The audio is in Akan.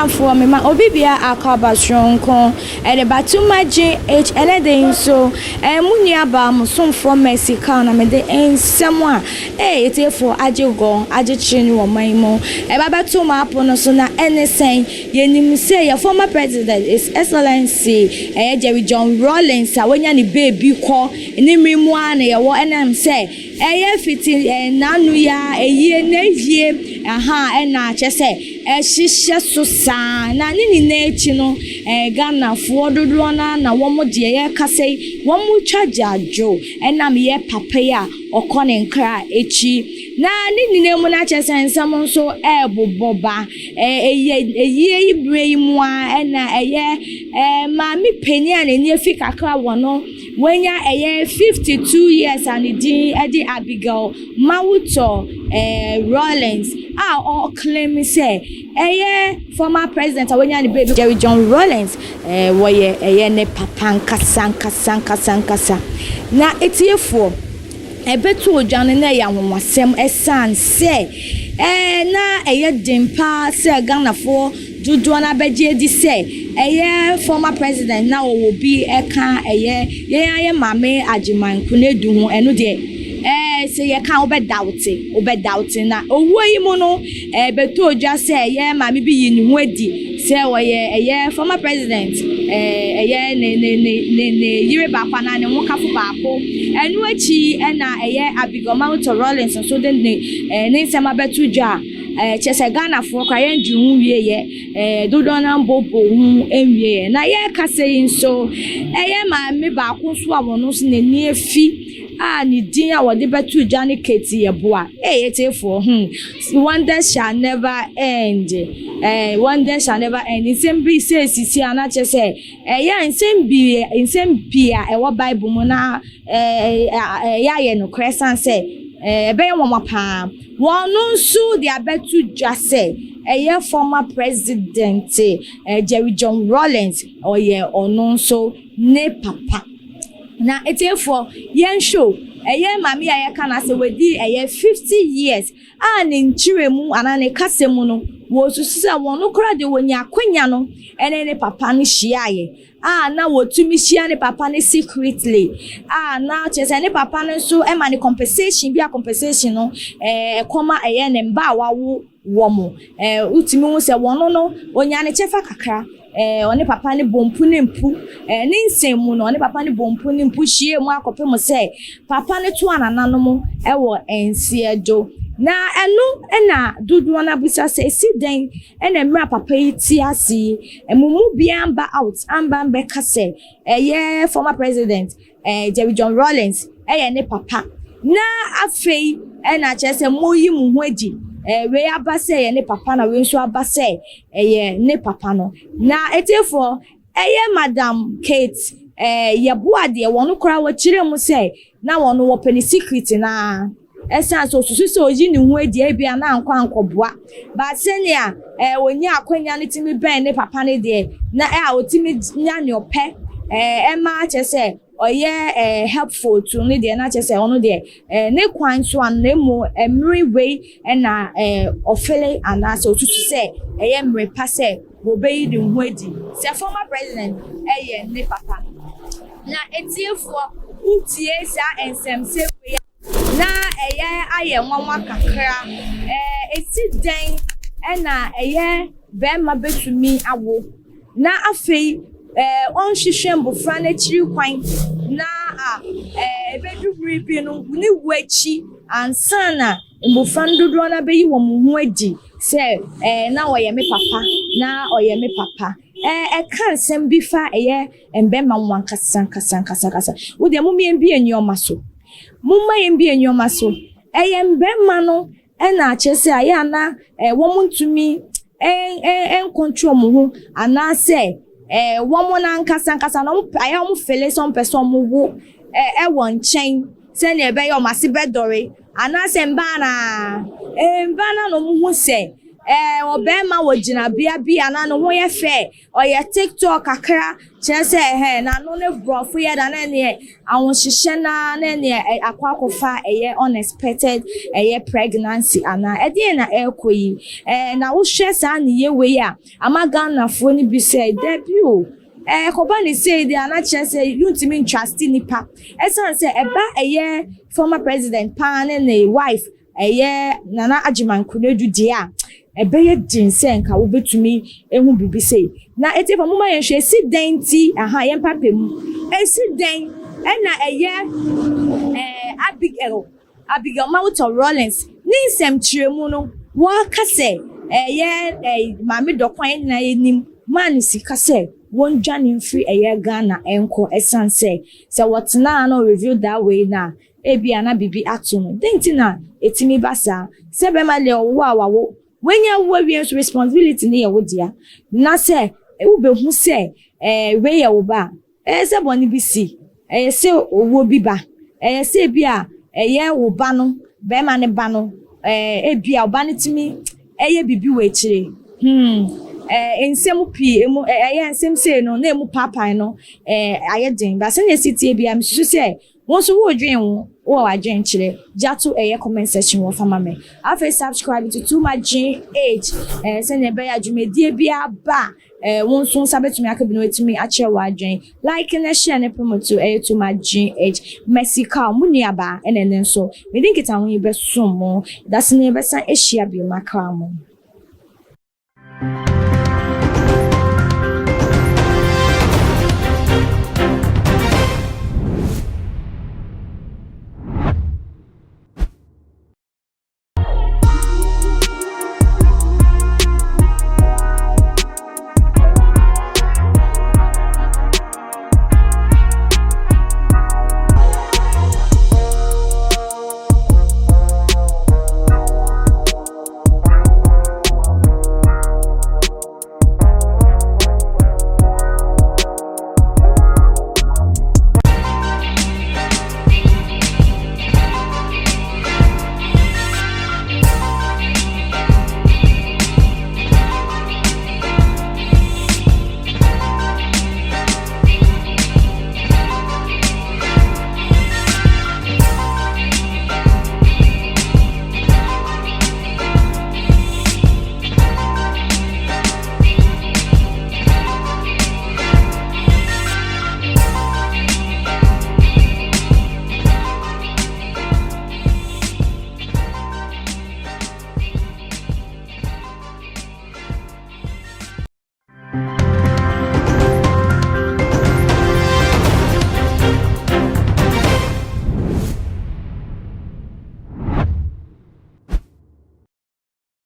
For me, my obibia akaba shonko, and the batuma JH, and so, and Muniaba Musum from Mexico, and the someone, it's for Ajogo, Ajachin or Maimo, and Babatuma Ponosona, and saying, Yenim say your former president is Excellency, Jerry John Rawlings, when you baby call, and Nimrimwane, or and say. Fitting and Nanuya, a year, and I just say, she's just so sad. Nani nature, no, Ghana, Ford Rona, na one more dear Cassay, one more charge, Joe, and I'm ye papaya or conning cry, echi. Nani Nemonaches and someone so able boba, a year brain one, and a year, Mammy Penny and a near Fika one. When you're a year 52 years and Eddie Abigail Mauto Rawlings all claim say a year former president when you're the baby Jerry John Rawlings where a year ne papanka sanka na it's here for a betu John and a young wasem a son say na a year dimpa say Ghana for Jujuana Beje di say a former president now will be a can a year mame ajiman kunedu enu de say ye can obe doubting na owo imo no beto oja say mame bi yin wedi say a former president ne yire ba kwa na ne nwokafo ba ko enu achi na Abigail Mauto Rawlings so de ne nsema beto ja chese Ghana for kwayen ju hu wie ye dodo na mbobo hu enwie na ye kase so ma me ba ko so awono so na ni afi ni din a wode betu jani keti ye boa etefo wonders shall never end wonders shall never end insembi say sisi ana chese insembi a wo bible mu na ye no cresan say ebe ye wo pa wonu nsu dia betu jase former president Jerry John Rawlings ono nso ne papa na etefo yen show mami ya kana se wedi 50 years ne nchiremu ana ne kasemu no wo susa wonu kra de wonya kwanya no ne papa no hyiaye na wotumi hyia ne papa ne secretly na chese ne papa no so ma ne compensation bi a compensation no koma ne mba wawo womo utimi hu se wono no onya ne chefa kakra oni papa ne bompu ne mpu ne nsemu no oni papa ne bompu ne mpu hie mu akopem se papa ne to anana no mu wo ensiedo na enu na dudu na busa se si den na mra papa yi ti asi emumu bia amba out amba mbe kase former president Jerry John Rawlings ne papa na afei na chese moyi mu ho adi we abase ne papa na we nso abase ne papa no na etefo Madam Kate yeboa de wono kora wa kire mu se na wono wo pani secret na esan so so oji ni hu adi e bia na ankoboa ba senia wonya akwanya ne timi ben ne papa ne de na otimi nya ne ope ma chese oye helpful to ne de na chese ono de ne kwan so an na mo emri way na ofele ana so tutu se emre pa se wo be di hu adi se former president ne papa na etiefo utie sa ensem se we na aye nwanwa kakra eti den na be ma betumi awo na afei on hwehwe mbofra na chiri kwan na bedubri bi no ni wachi ansana mbofra ndodo na be yi wo mu hu adi se na oye me papa na oye me papa kan sem bi fa embe ma nwan kasa wo de mu miem bi enyoma so mumma yem bi enyoma so embe ma no na chese aya na wo muntumi control mu hu ana se woman and nkasa no aya mo fele some person mo wo won chen se na ebe yo mase bedore ana se mba na no mo hu se obema wojina bia na no ho ye fe oye TikTok akra kire se na no ne brofo ye da na ne awon hihye na ne akwakofa unexpected pregnancy ana ede na ekoyi na wo hwe sa ne ye we ya amaga na fo ni bi se debut Kobani say they are not just say you to mean trust nipa. Esan say eba former president pan and a wife Nana Ajiman Kunedu dia. Ebe ye din say nka wo betumi ehu bibi say. Na eti fa mama yen hwe si den ti aha yen papa mu. Si den na Abigail Mawuto Rollins ni nsem kiremu no wo ka say mame dokwan na enim man sika say won dwane mfiri Ghana enko esanse se wotena no review that way na ebia na bibi ato no denti na etimi basa se be ma le wo awawo wenya wo wien's responsibility ne ye wo dia na se wo be hu se we ye wo ba se boni bi si se owo bi ba se bia wo ba no be ma ne ba no ebia wo ba ne timi bibi we chire ensem pi emu ensem say no na emu papa no ayeden ba se na sitie bia msusu se won so wo dwen wo adwen kire jato comment section wo fama me afa subscribe to my GH se na be ya dwumedie bia ba won so sabetumi akabi no etimi a che wa adwen like na share na promote to my GH Mexico muniaba enene so me think it an we be so mo that's na be san ehia bi makra mo.